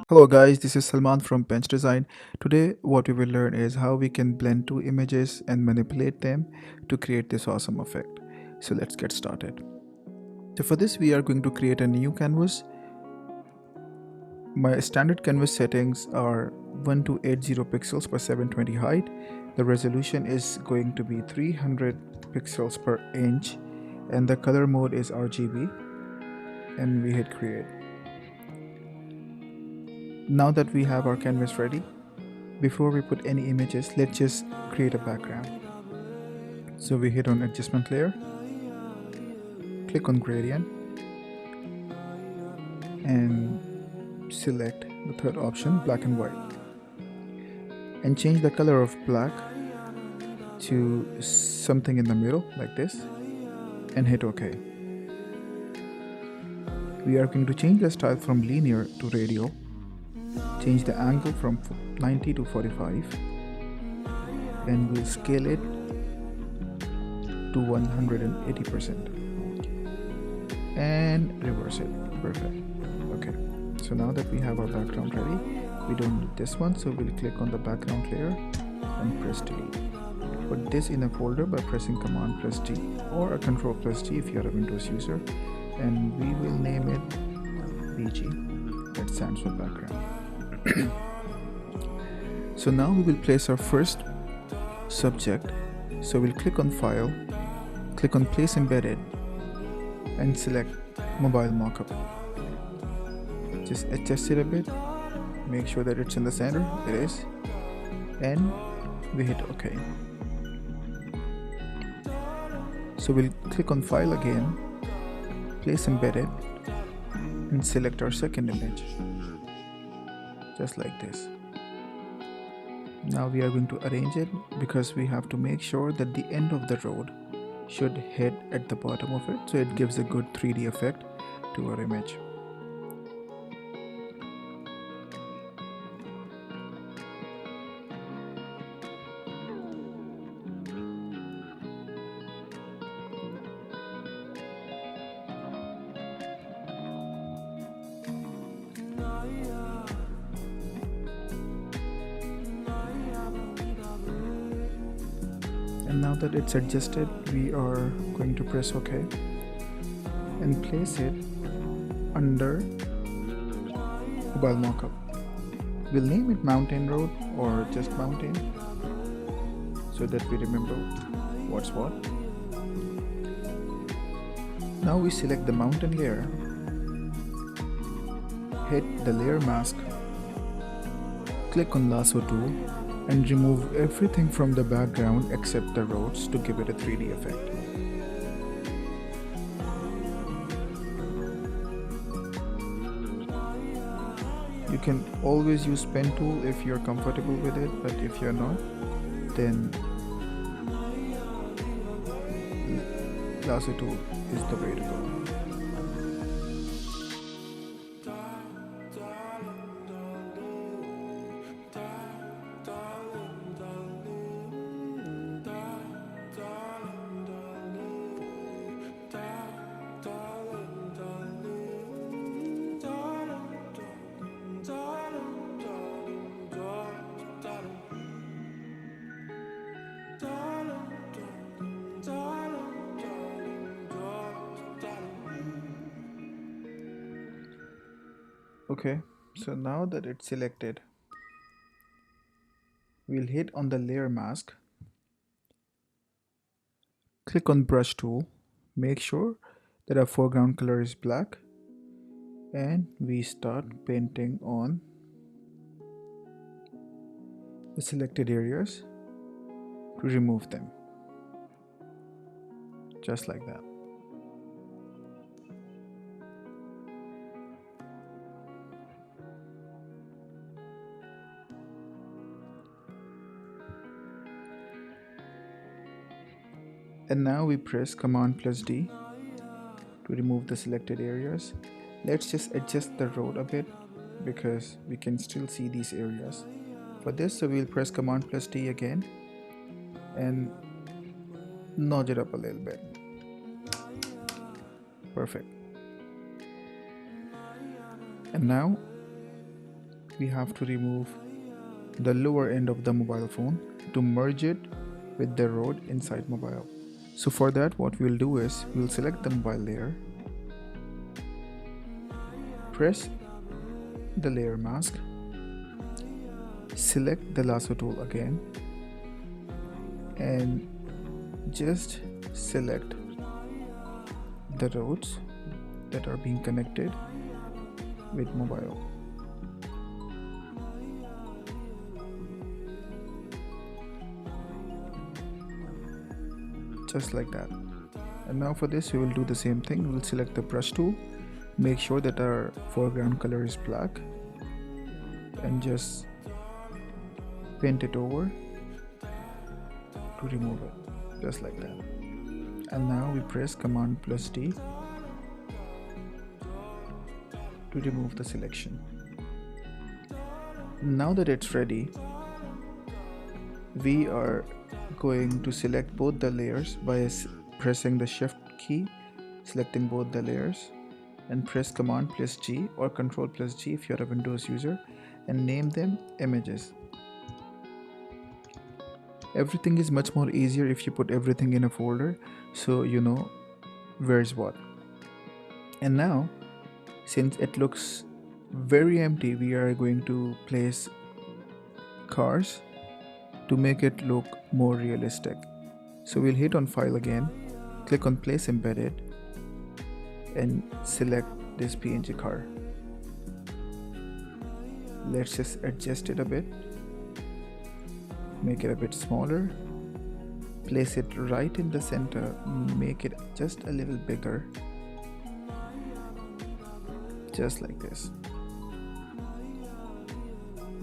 Hello guys, this is Salman from Bench Design. Today what we will learn is how we can blend two images and manipulate them to create this awesome effect. So let's get started. So for this we are going to create a new canvas. My standard canvas settings are 1280 pixels per 720 height. The resolution is going to be 300 pixels per inch and the color mode is RGB, and we hit create. Now that we have our canvas ready, before we put any images, let's just create a background. So we hit on adjustment layer, click on gradient, and select the third option, black and white, and change the color of black to something in the middle like this, and hit OK. We are going to change the style from linear to radial, change the angle from 90 to 45, and we'll scale it to 180% and reverse it. Perfect. Okay, so now that we have our background ready, we don't need this one, so we'll click on the background layer and press delete. Put this in a folder by pressing Command plus D or a Control plus D if you're a Windows user, and we will name it BG, that stands for background. So now we will place our first subject. So we'll click on File, click on Place Embedded, and select Mobile Mockup. Just adjust it a bit, make sure that it's in the center. It is, and we hit OK. So we'll click on File again, Place Embedded, and select our second image, just like this. Now we are going to arrange it because we have to make sure that the end of the road should hit at the bottom of it, so it gives a good 3D effect to our image. And now that it's adjusted, we are going to press OK and place it under Mobile Mockup. We'll name it Mountain Road or just Mountain so that we remember what's what. Now we select the mountain layer, hit the layer mask, click on lasso tool, and remove everything from the background except the roads to give it a 3D effect. You can always use pen tool if you're comfortable with it, but if you're not, then lasso tool is the way to go. Okay, so now that it's selected, we'll hit on the layer mask, click on brush tool, make sure that our foreground color is black, and we start painting on the selected areas to remove them, just like that. And now we press Command plus D to remove the selected areas. Let's just adjust the road a bit because we can still see these areas. For this, so we'll press Command plus D again and nudge it up a little bit. Perfect. And now we have to remove the lower end of the mobile phone to merge it with the road inside mobile. So for that, what we'll do is we'll select the mobile layer, press the layer mask, select the lasso tool again, and just select the roads that are being connected with mobile. Just like that. And now for this, we will do the same thing. We'll select the brush tool, make sure that our foreground color is black, and just paint it over to remove it, just like that. And now we press Command plus D to remove the selection. Now that it's ready, we are going to select both the layers by pressing the Shift key, selecting both the layers, and press Command plus G or Control plus G if you're a Windows user, and name them images. Everything is much more easier if you put everything in a folder, so you know where's what. And now, since it looks very empty, we are going to place cars to make it look more realistic. So we'll hit on File again, click on Place Embedded, and select this PNG car. Let's just adjust it a bit, make it a bit smaller, place it right in the center, make it just a little bigger, just like this.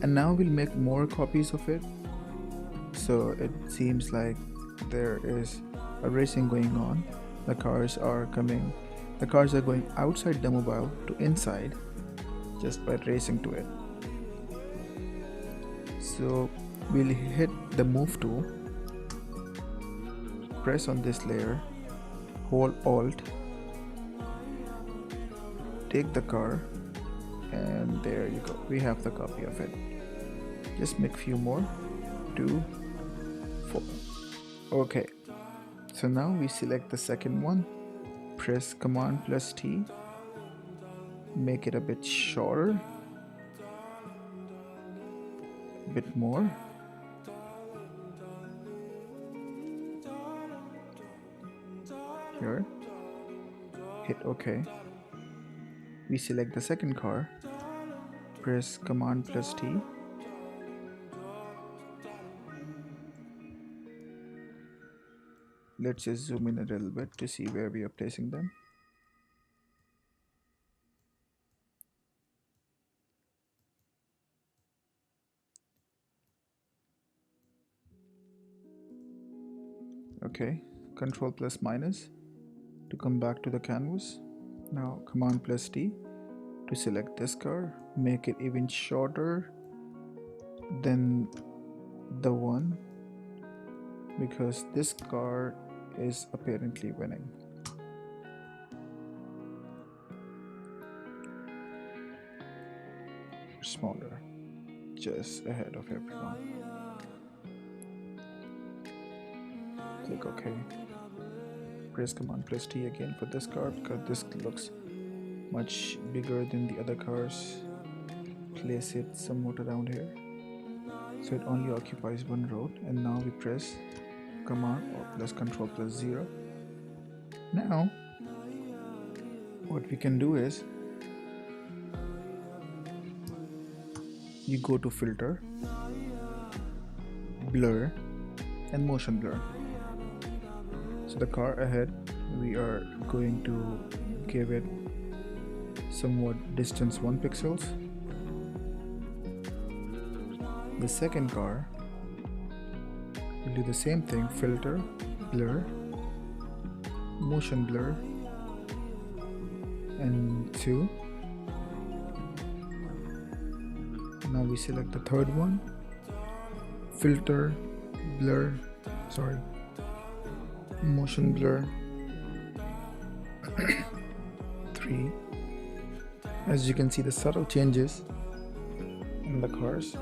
And now we'll make more copies of it, so it seems like there is a racing going on. The cars are going outside the mobile to inside just by racing to it. So we'll hit the move tool, press on this layer, hold Alt, take the car, and there you go, we have the copy of it. Just make few more, 2, 4. Okay, so now we select the second one, press Command plus T, make it a bit shorter, a bit more, here, hit OK. We select the second car, press Command plus T, let's just zoom in a little bit to see where we are placing them. Okay, Control plus minus to come back to the canvas. Now Command plus T to select this car, make it even shorter than the one, because this car is apparently winning. Smaller, just ahead of everyone. Click OK. Press Command plus T again for this car because this looks much bigger than the other cars. Place it somewhat around here so it only occupies one road, and now we press Command or plus Control plus 0. Now what we can do is you go to Filter, Blur, and Motion Blur. So the car ahead, we are going to give it somewhat distance 1 pixels. The second car, we'll do the same thing, Filter, Blur, Motion Blur, and 2. Now we select the third one, Filter, Blur, Motion Blur, 3. As you can see, the subtle changes the cars.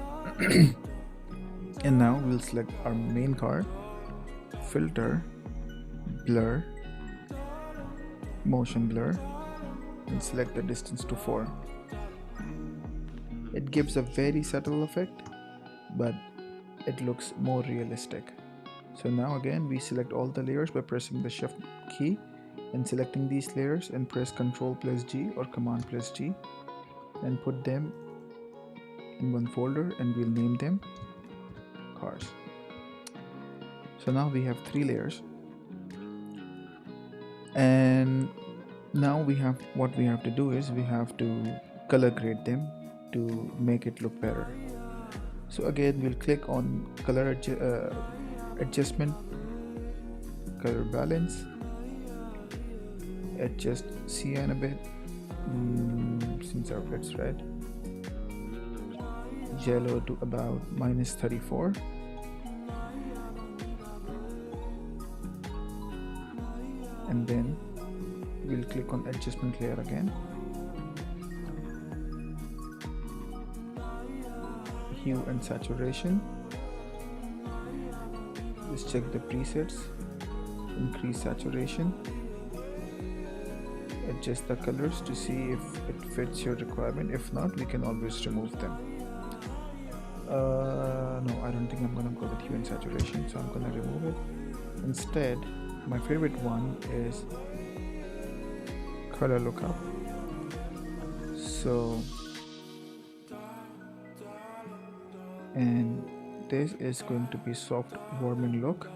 And now we'll select our main car, filter, blur, motion blur, and select the distance to 4. It gives a very subtle effect, but it looks more realistic. So now again we select all the layers by pressing the shift key and selecting these layers, and press Ctrl plus G or Command plus G and put them in one folder, and we'll name them cars. So now we have 3 layers, and now what we have to do is we have to color grade them to make it look better. So again we'll click on color adjustment, color balance, adjust cyan a bit, since our it's red, yellow to about -34, and then we'll click on adjustment layer again, hue and saturation. Just check the presets, increase saturation, adjust the colors to see if it fits your requirement. If not, we can always remove them. No, I don't think I'm gonna go with hue and saturation, so I'm gonna remove it. Instead, my favorite one is color lookup. So, and this is going to be soft warming look,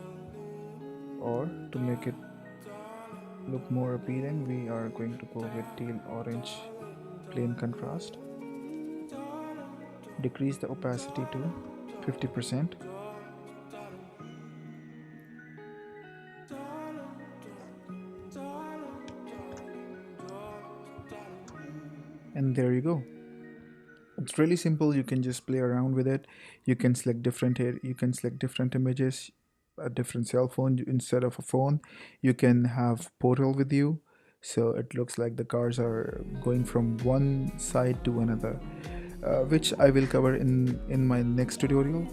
or to make it look more appealing, we are going to go with teal orange plain contrast. Decrease the opacity to 50%. And there you go. It's really simple. You can just play around with it. You can select different images, a different cell phone instead of a phone. You can have portal with you, so it looks like the cars are going from one side to another, which I will cover in my next tutorial.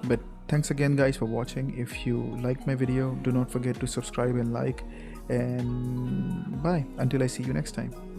But thanks again guys for watching. If you liked my video, do not forget to subscribe and like, and bye until I see you next time.